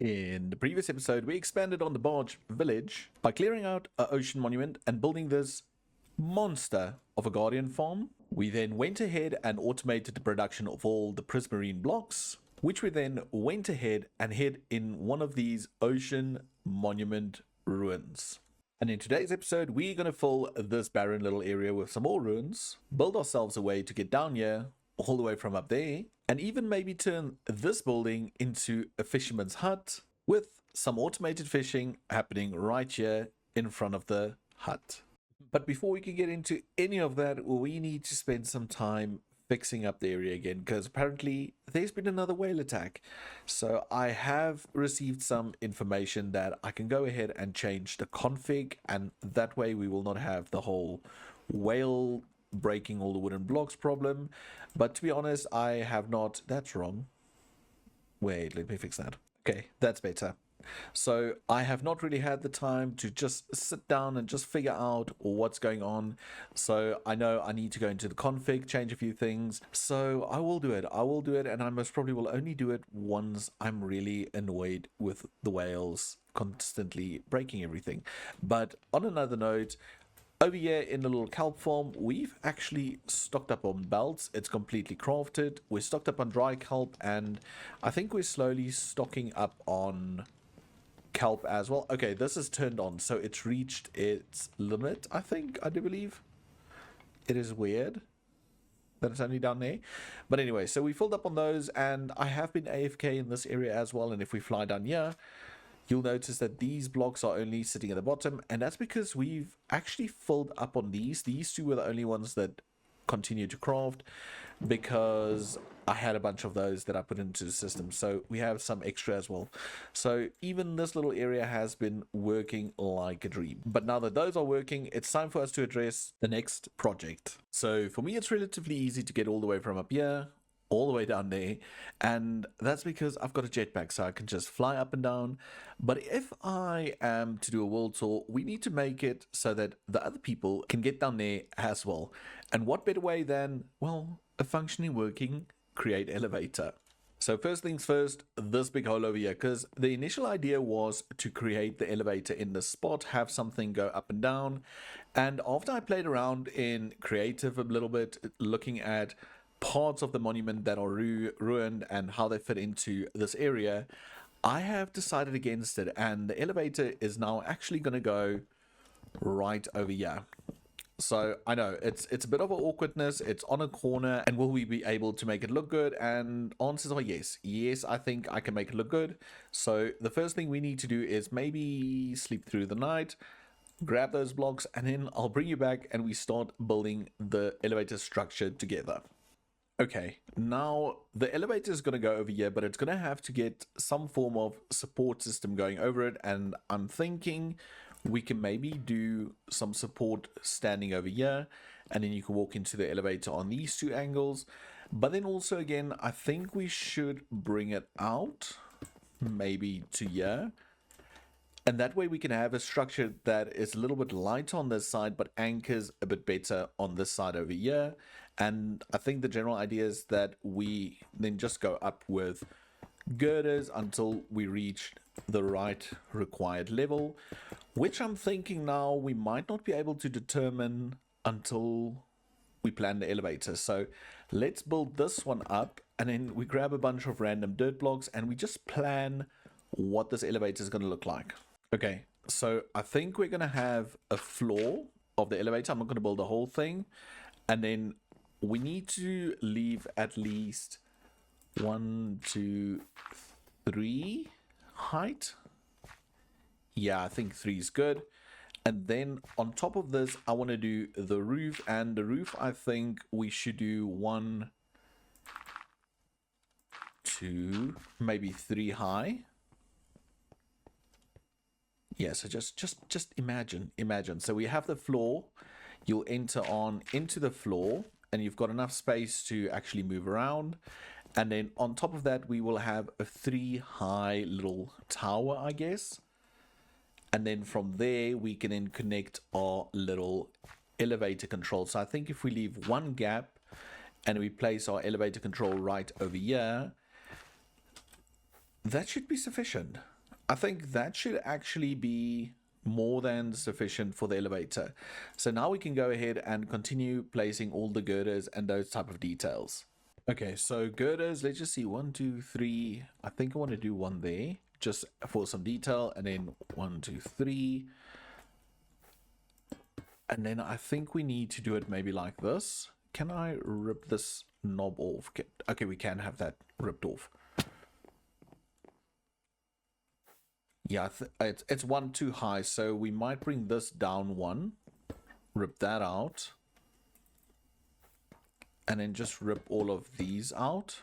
In the previous episode, we expanded on the barge village by clearing out an ocean monument and building this monster of a guardian farm. We then went ahead and automated the production of all the prismarine blocks, which we then went ahead and hid in one of these ocean monument ruins. And in today's episode, we're going to fill this barren little area with some more ruins, build ourselves a way to get down here, all the way from up there, and even maybe turn this building into a fisherman's hut with some automated fishing happening right here in front of the hut. But before we can get into any of that, we need to spend some time fixing up the area again, because apparently there's been another whale attack. So I have received some information that I can go ahead and change the config, and that way we will not have the whole whale breaking all the wooden blocks problem. But to be honest, I have not. That's wrong. Wait, let me fix that. Okay, that's better. So I have not really had the time to just sit down and just figure out what's going on. So I know I need to go into the config, change a few things. So I will do it. And I most probably will only do it once I'm really annoyed with the whales constantly breaking everything. But on another note, over here in the little kelp farm, we've actually stocked up on belts. It's completely crafted. We're stocked up on dry kelp, and I think we're slowly stocking up on kelp as well. Okay, this is turned on, so it's reached its limit, I do believe. It is weird that it's only down there. But anyway, so we filled up on those, and I have been AFK in this area as well, and if we fly down here, you'll notice that these blocks are only sitting at the bottom, and that's because we've actually filled up on these. These two were the only ones that continue to craft, because I had a bunch of those that I put into the system, so we have some extra as well. So even this little area has been working like a dream. But now that those are working, it's time for us to address the next project. So for me, it's relatively easy to get all the way from up here all the way down there, and that's because I've got a jetpack, so I can just fly up and down. But if I am to do a world tour, we need to make it so that the other people can get down there as well. And what better way than, well, a functioning, working create elevator. So first things first, this big hole over here, because the initial idea was to create the elevator in this spot, have something go up and down. And after I played around in creative a little bit, looking at parts of the monument that are ruined and how they fit into this area, I have decided against it, and the elevator is now actually going to go right over here. So I know it's a bit of an awkwardness, it's on a corner, and will we be able to make it look good? And answers are yes. I think I can make it look good. So the first thing we need to do is maybe sleep through the night, grab those blocks, and then I'll bring you back and we start building the elevator structure together. Okay, now the elevator is going to go over here, but it's going to have to get some form of support system going over it, and I'm thinking we can maybe do some support standing over here, and then you can walk into the elevator on these two angles. But then also again, I think we should bring it out maybe to here, and that way we can have a structure that is a little bit light on this side but anchors a bit better on this side over here. And I think the general idea is that we then just go up with girders until we reach the right required level, which I'm thinking now we might not be able to determine until we plan the elevator. So let's build this one up, and then we grab a bunch of random dirt blocks and we just plan what this elevator is going to look like. Okay, so I think we're going to have a floor of the elevator. I'm not going to build the whole thing, and then we need to leave at least 1, 2, 3 height. Yeah, I think 3 is good. And then on top of this, I want to do the roof, and the roof I think we should do 1, 2, maybe 3 high. Yeah, so just imagine. So we have the floor. You'll enter on into the floor, and you've got enough space to actually move around. And then on top of that, we will have a 3 high little tower, I guess. And then from there, we can then connect our little elevator control. So I think if we leave one gap and we place our elevator control right over here, that should be sufficient. I think that should actually be more than sufficient for the elevator. So now we can go ahead and continue placing all the girders and those type of details. Okay, so girders, let's just see, 1, 2, 3. I think I want to do one there just for some detail, and then 1, 2, 3. And then I think we need to do it maybe like this. Can I rip this knob off? Okay, we can have that ripped off. Yeah, it's one too high, so we might bring this down one, rip that out, and then just rip all of these out.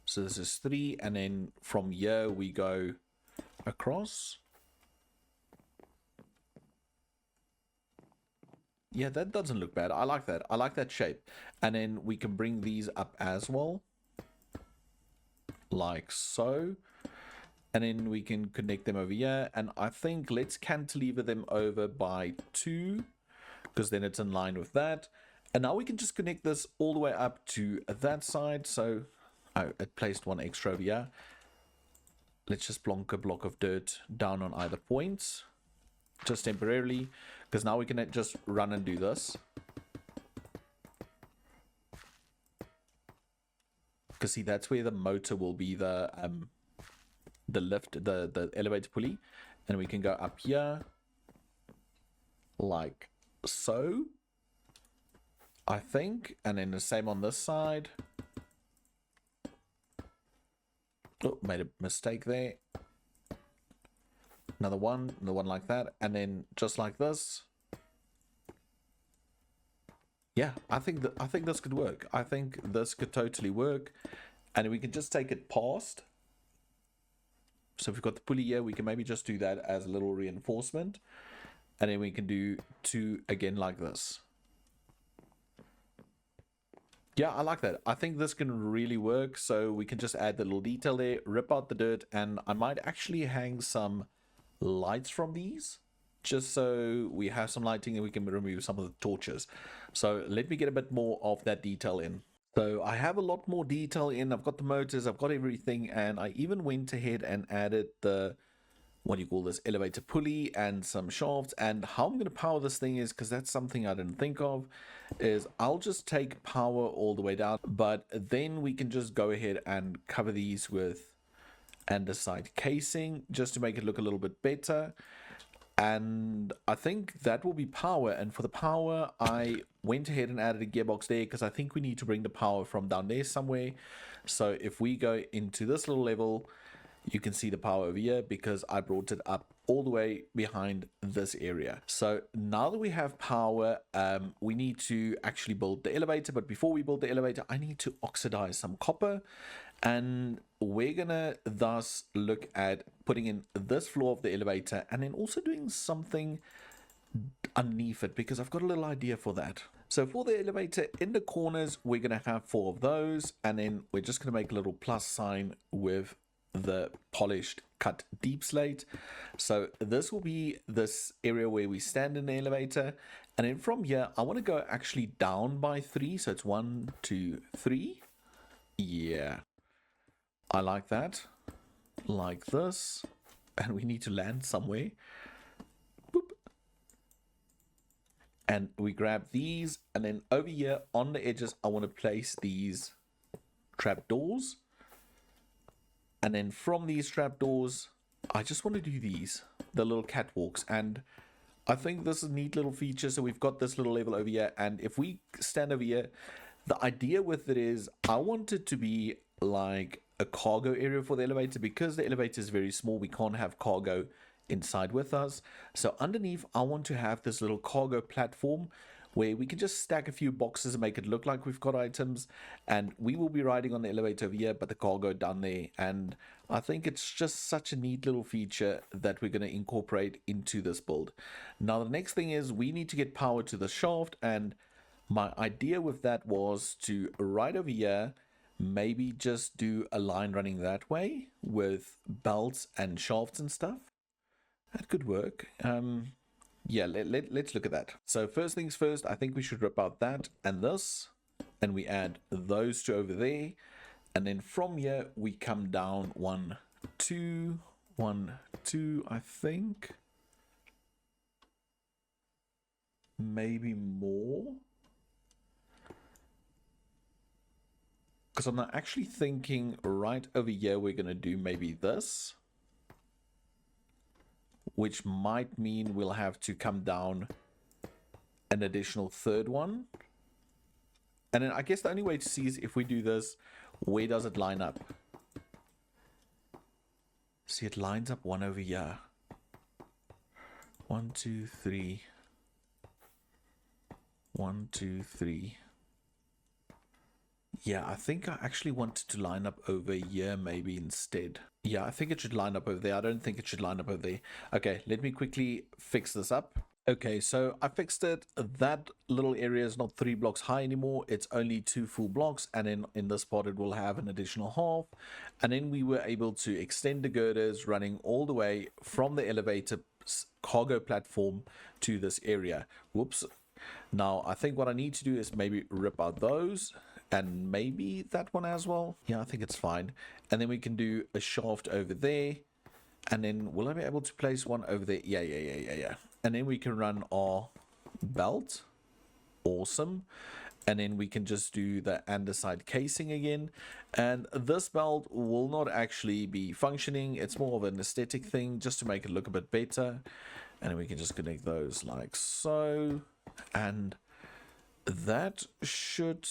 So this is 3, and then from here we go across. Yeah, that doesn't look bad. I like that. I like that shape. And then we can bring these up as well, like so. And then we can connect them over here. And I think let's cantilever them over by 2, because then it's in line with that. And now we can just connect this all the way up to that side. So it placed one extra over here. Let's just plonk a block of dirt down on either points, just temporarily, because now we can just run and do this. Because see, that's where the motor will be, the lift, the elevator pulley, and we can go up here like so, I think, and then the same on this side. Oh, made a mistake there. Another one like that, and then just like this. Yeah, I think this could work. I think this could totally work, and we can just take it past. So if we've got the pulley here, we can maybe just do that as a little reinforcement, and then we can do 2 again like this. Yeah, I like that. I think this can really work. So we can just add the little detail there, rip out the dirt, and I might actually hang some lights from these, just so we have some lighting and we can remove some of the torches. So let me get a bit more of that detail in. So I have a lot more detail in. I've got the motors, I've got everything, and I even went ahead and added the, what do you call this, elevator pulley and some shafts. And how I'm going to power this thing is, because that's something I didn't think of, is I'll just take power all the way down, but then we can just go ahead and cover these with andesite casing just to make it look a little bit better. And I think that will be power. And for the power, I went ahead and added a gearbox there because I think we need to bring the power from down there somewhere. So if we go into this little level, you can see the power over here because I brought it up all the way behind this area. So now that we have power, we need to actually build the elevator. But before we build the elevator, I need to oxidize some copper. And we're gonna thus look at putting in this floor of the elevator and then also doing something underneath it, because I've got a little idea for that. So for the elevator, in the corners, we're gonna have 4 of those, and then we're just gonna make a little plus sign with the polished cut deep slate. So this will be this area where we stand in the elevator, and then from here I want to go actually down by 3, so it's 1, 2, 3. Yeah, I like that, like this, and we need to land somewhere. Boop. And we grab these, and then over here on the edges I want to place these trapdoors. And then from these trapdoors, I just want to do these, the little catwalks. And I think this is a neat little feature. So we've got this little level over here. And if we stand over here, the idea with it is I want it to be like a cargo area for the elevator. Because the elevator is very small, we can't have cargo inside with us. So underneath, I want to have this little cargo platform where we can just stack a few boxes and make it look like we've got items, and we will be riding on the elevator over here, but the cargo down there. And I think it's just such a neat little feature that we're going to incorporate into this build. Now the next thing is we need to get power to the shaft, and my idea with that was to right over here maybe just do a line running that way with belts and shafts and stuff. That could work. Yeah, let's look at that. So first things first, I think we should rip out that and this, and we add those 2 over there, And then from here, we come down 1, 2, 1, 2, I think. Maybe more. Because I'm actually thinking right over here, we're going to do maybe this. Which might mean we'll have to come down an additional third one. And then I guess the only way to see is if we do this, where does it line up? See, it lines up one over here. 1, 2, 3. 1, 2, 3. Yeah, I think I actually wanted to line up over here maybe instead. Yeah, I think it should line up over there. I don't think it should line up over there. Okay, let me quickly fix this up. Okay, so I fixed it. That little area is not 3 blocks high anymore. It's only 2 full blocks. And then in this part, it will have an additional half. And then we were able to extend the girders running all the way from the elevator cargo platform to this area. Whoops. Now, I think what I need to do is maybe rip out those. And maybe that one as well. Yeah, I think it's fine. And then we can do a shaft over there. And then will I be able to place one over there? Yeah. And then we can run our belt. Awesome. And then we can just do the underside casing again. And this belt will not actually be functioning. It's more of an aesthetic thing just to make it look a bit better. And then we can just connect those like so. And that should...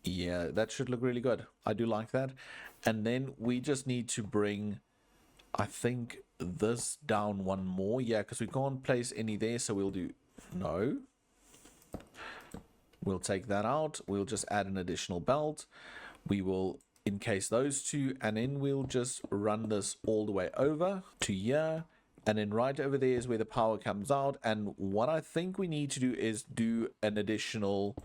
yeah, that should look really good. I do like that. And then we just need to bring, I think, this down one more. Yeah, because we can't place any there. So we'll do, no. We'll take that out. We'll just add an additional belt. We will encase those two. And then we'll just run this all the way over to here. And then right over there is where the power comes out. And what I think we need to do is do an additional...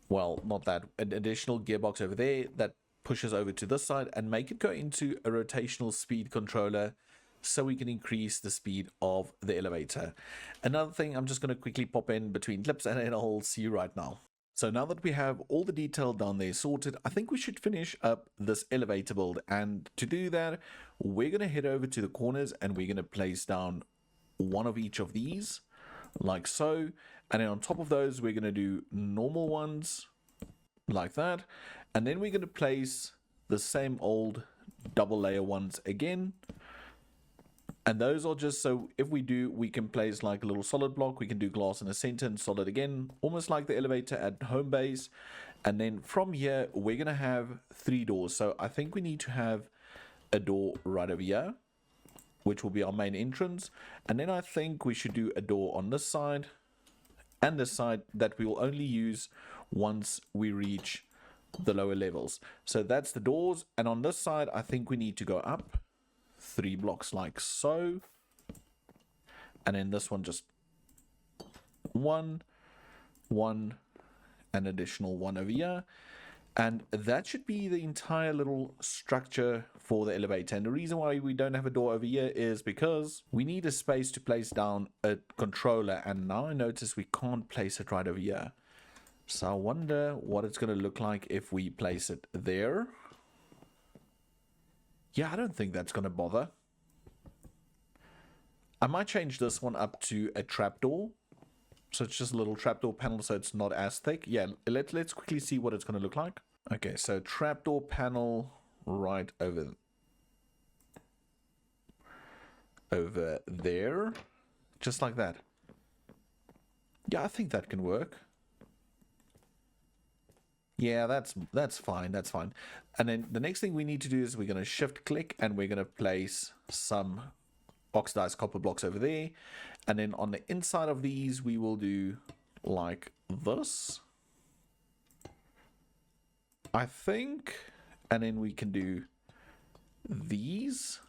well, not that, an additional gearbox over there that pushes over to this side and make it go into a rotational speed controller so we can increase the speed of the elevator. Another thing, I'm just going to quickly pop in between clips and then I'll see you right now. So now that we have all the detail down there sorted, I think we should finish up this elevator build. And to do that, we're going to head over to the corners and we're going to place down one of each of these like so. And then on top of those, we're going to do normal ones like that. And then we're going to place the same old double layer ones again. And those are just so if we do, we can place like a little solid block. We can do glass in the center and solid again, almost like the elevator at home base. And then from here, we're going to have 3 doors. So I think we need to have a door right over here, which will be our main entrance. And then I think we should do a door on this side and this side that we will only use once we reach the lower levels. So that's the doors. And on this side, I think we need to go up 3 blocks like so. And then this one just 1, 1, an additional 1 over here. And that should be the entire little structure for the elevator. And the reason why we don't have a door over here is because we need a space to place down a controller. And now I notice we can't place it right over here. So I wonder what it's going to look like if we place it there. Yeah, I don't think that's going to bother. I might change this one up to a trapdoor. So it's just a little trapdoor panel, so it's not as thick. Yeah, let's quickly see what it's going to look like. Okay, so trapdoor panel right over there. Just like that. Yeah, I think that can work. Yeah, that's fine. That's fine. And then the next thing we need to do is we're going to shift click and we're going to place some oxidized copper blocks over there. And then on the inside of these, we will do like this, I think. And then we can do these.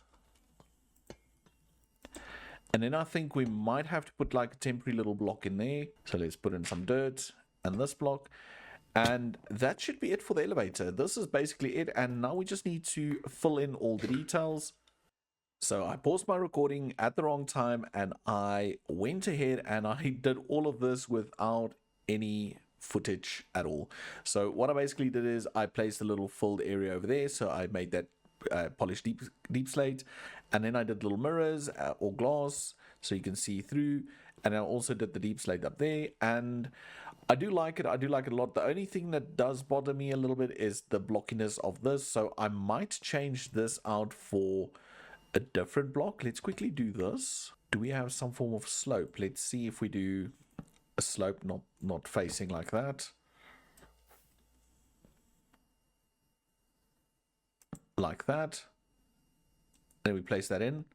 And then I think we might have to put like a temporary little block in there. So let's put in some dirt and this block. And that should be it for the elevator. This is basically it. And now we just need to fill in all the details. So I paused my recording at the wrong time and I went ahead and I did all of this without any footage at all. So what I basically did is I placed a little filled area over there. So I made that polished deep slate, and then I did little mirrors or glass so you can see through, and I also did the deep slate up there, and I do like it. I do like it a lot. The only thing that does bother me a little bit is the blockiness of this, so I might change this out for a different block. Let's quickly do this. Do we have some form of slope? Let's see if we do a slope not facing like that. Like that. Then we place that in.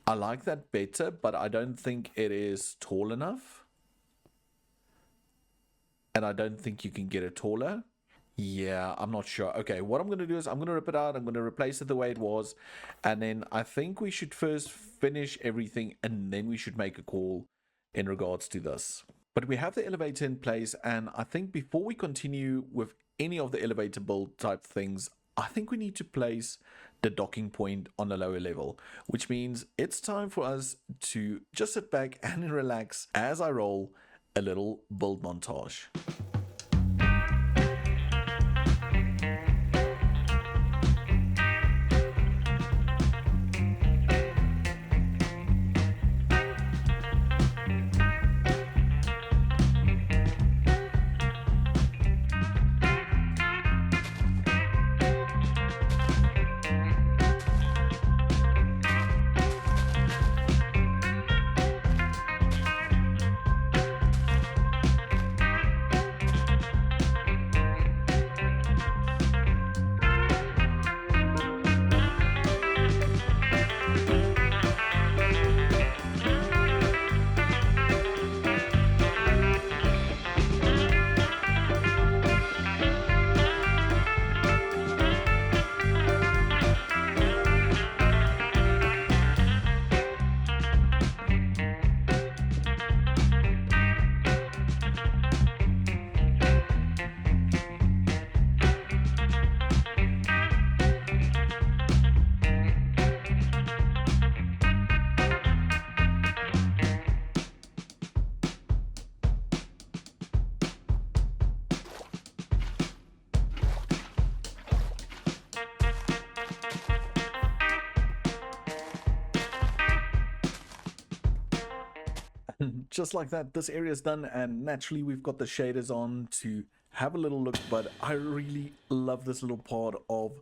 I like that better, but I don't think it is tall enough. And I don't think you can get it taller. Yeah, I'm not sure. Okay, what I'm going to do is I'm going to rip it out. I'm going to replace it the way it was. And then I think we should first finish everything, and then we should make a call in regards to this. But we have the elevator in place, and I think before we continue with any of the elevator build type things, I think we need to place the docking point on a lower level, which means it's time for us to just sit back and relax as I roll a little build montage. Just like that, this area is done, and naturally we've got the shaders on to have a little look, but I really love this little part of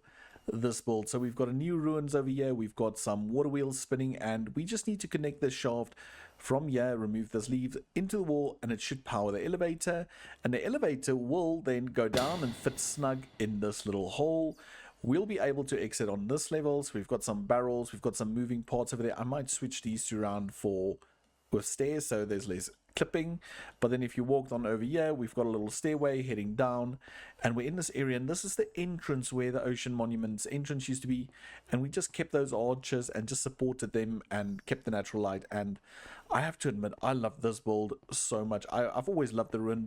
this build. So we've got a new ruins over here, we've got some water wheels spinning, and we just need to connect this shaft from here, remove this leaf into the wall, and it should power the elevator, and the elevator will then go down and fit snug in this little hole. We'll be able to exit on this level. So we've got some barrels, we've got some moving parts over there. I might switch these two around for with stairs so there's less clipping. But then if you walked on over here, we've got a little stairway heading down, and we're in this area, and this is the entrance where the Ocean Monument's entrance used to be, and we just kept those arches and just supported them and kept the natural light. And I have to admit, I love this build so much. I've always loved the ruin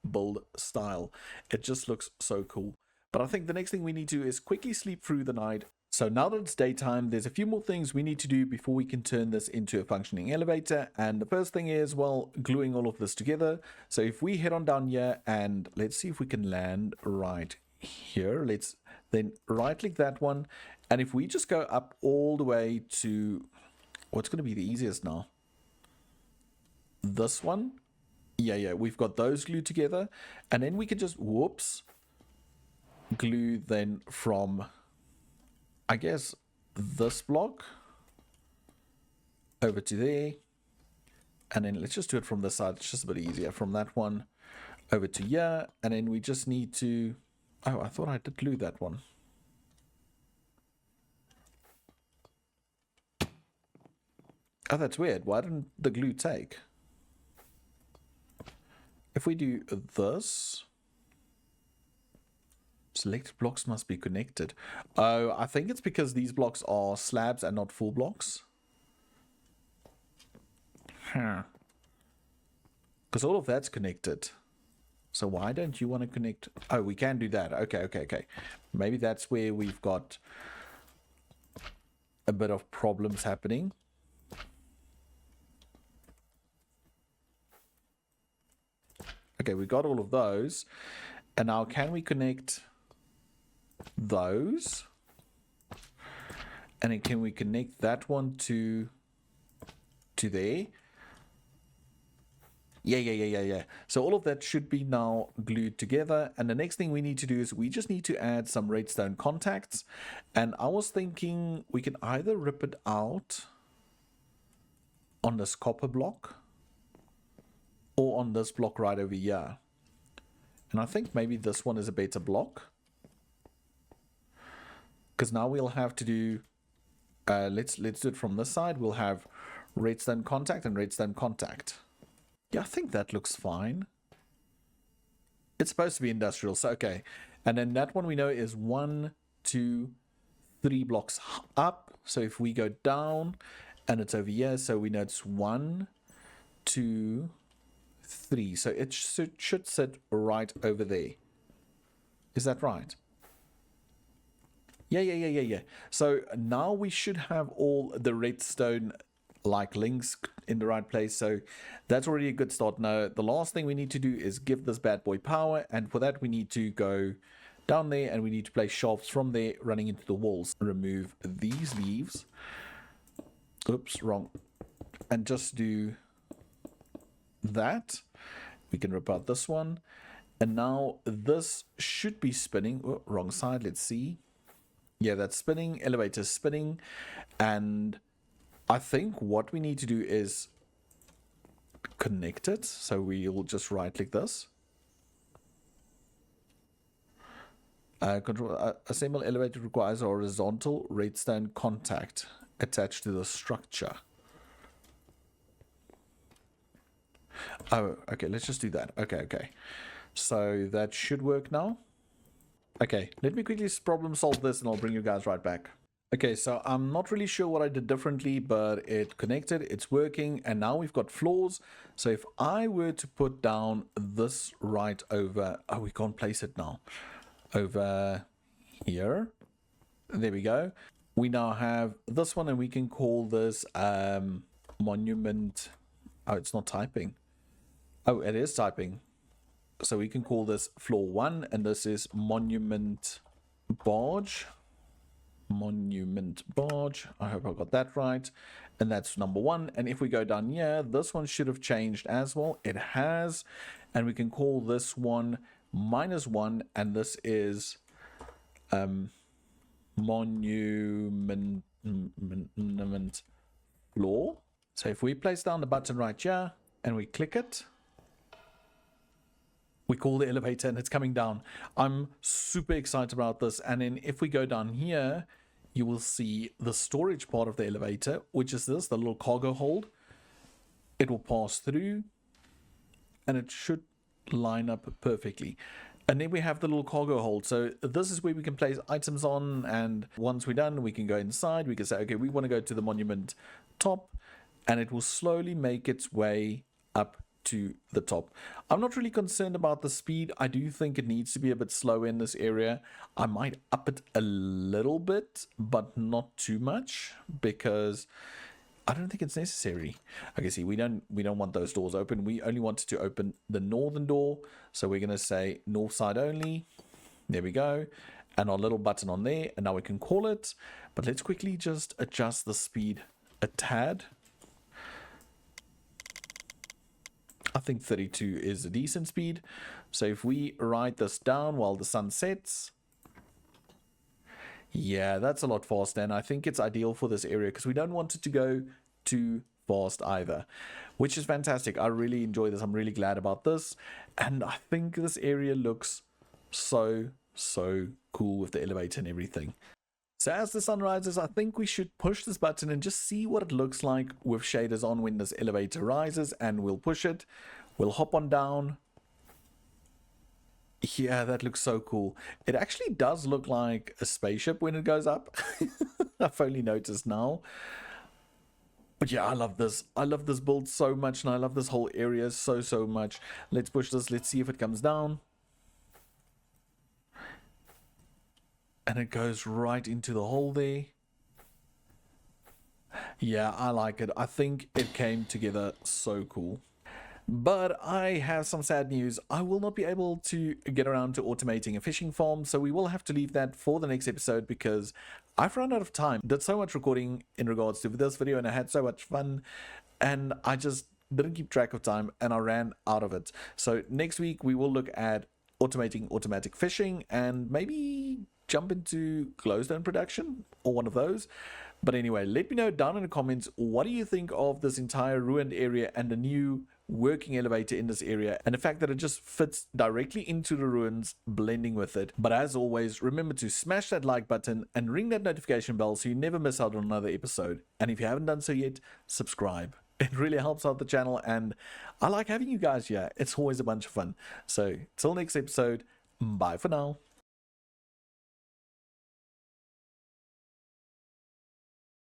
build style. It just looks so cool. But I think the next thing we need to do is quickly sleep through the night. So now that it's daytime, there's a few more things we need to do before we can turn this into a functioning elevator. And the first thing is, well, gluing all of this together. So if we head on down here, and let's see if we can land right here. Let's then right click that one. And if we just go up all the way to what's going to be the easiest now, this one. Yeah, we've got those glued together. And then we can just, whoops, glue then from, I guess, this block over to there, and then let's just do it from this side. It's just a bit easier. From that one over to here, and then we just need to, oh, I thought I did glue that one. Oh, that's weird. Why didn't the glue take? If we do this, selected blocks must be connected. Oh, I think it's because these blocks are slabs and not full blocks. Because all of that's connected. So why don't you want to connect? Oh, we can do that. Okay. Maybe that's where we've got a bit of problems happening. Okay, we got all of those. And now can we connect those? And then can we connect that one to there? Yeah. So all of that should be now glued together. And the next thing we need to do is we just need to add some redstone contacts. And I was thinking we can either rip it out on this copper block or on this block right over here. And I think maybe this one is a better block. Because now we'll have to do, let's do it from this side. We'll have redstone contact and redstone contact. Yeah, I think that looks fine. It's supposed to be industrial, so okay. And then that one we know is 1, 2, 3 blocks up. So if we go down and it's over here, so we know it's 1, 2, 3. So it should sit right over there. Is that right? Yeah. So now we should have all the redstone like links in the right place, so that's already a good start. Now the last thing we need to do is give this bad boy power, and for that we need to go down there and we need to place shafts from there running into the walls. Remove these leaves, oops, wrong, and just do that. We can rip out this one, and now this should be spinning. Oh, wrong side, let's see. Yeah, that's spinning, elevator spinning, and I think what we need to do is connect it. So we'll just right click this. Control assemble elevator requires a horizontal redstone contact attached to the structure. Oh, okay, let's just do that. Okay. So that should work now. Okay, let me quickly problem solve this and I'll bring you guys right back. Okay, so I'm not really sure what I did differently, but it connected, it's working, and now we've got floors. So if I were to put down this right over, oh, we can't place it now, over here. There we go. We now have this one, and we can call this monument. Oh, it's not typing. Oh, it is typing. So we can call this floor 1, and this is monument barge. Monument barge. I hope I got that right. And that's number 1. And if we go down here, this one should have changed as well. It has. And we can call this one -1. And this is monument floor. So if we place down the button right here and we click it, we call the elevator and it's coming down. I'm super excited about this. And then if we go down here, you will see the storage part of the elevator, which is this, the little cargo hold. It will pass through and it should line up perfectly. And then we have the little cargo hold. So this is where we can place items on. And once we're done, we can go inside. We can say, okay, we want to go to the monument top, and it will slowly make its way up to the top. I'm not really concerned about the speed. I do think it needs to be a bit slower in this area. I might up it a little bit, but not too much, because I don't think it's necessary. Okay, see, we don't want those doors open. We only want to open the northern door. So we're going to say north side only. There we go. And our little button on there. And now we can call it. But let's quickly just adjust the speed a tad. I think 32 is a decent speed. So if we write this down while the sun sets, yeah, that's a lot faster. And I think it's ideal for this area because we don't want it to go too fast either, which is fantastic. I really enjoy this. I'm really glad about this. And I think this area looks so cool with the elevator and everything. So as the sun rises, I think we should push this button and just see what it looks like with shaders on when this elevator rises, and we'll push it. We'll hop on down. Yeah, that looks so cool. It actually does look like a spaceship when it goes up. I've only noticed now. But yeah, I love this. I love this build so much, and I love this whole area so much. Let's push this. Let's see if it comes down. And it goes right into the hole there. Yeah, I like it. I think it came together so cool. But I have some sad news. I will not be able to get around to automating a fishing farm, so we will have to leave that for the next episode because I've run out of time. Did so much recording in regards to this video and I had so much fun, and I just didn't keep track of time and I ran out of it. So next week we will look at automating automatic fishing and maybe jump into glowstone production or one of those. But anyway, let me know down in the comments, what do you think of this entire ruined area and the new working elevator in this area, and the fact that it just fits directly into the ruins, blending with it. But as always, remember to smash that like button and ring that notification bell so you never miss out on another episode. And if you haven't done so yet, subscribe. It really helps out the channel, and I like having you guys here. It's always a bunch of fun. So till next episode, bye for now.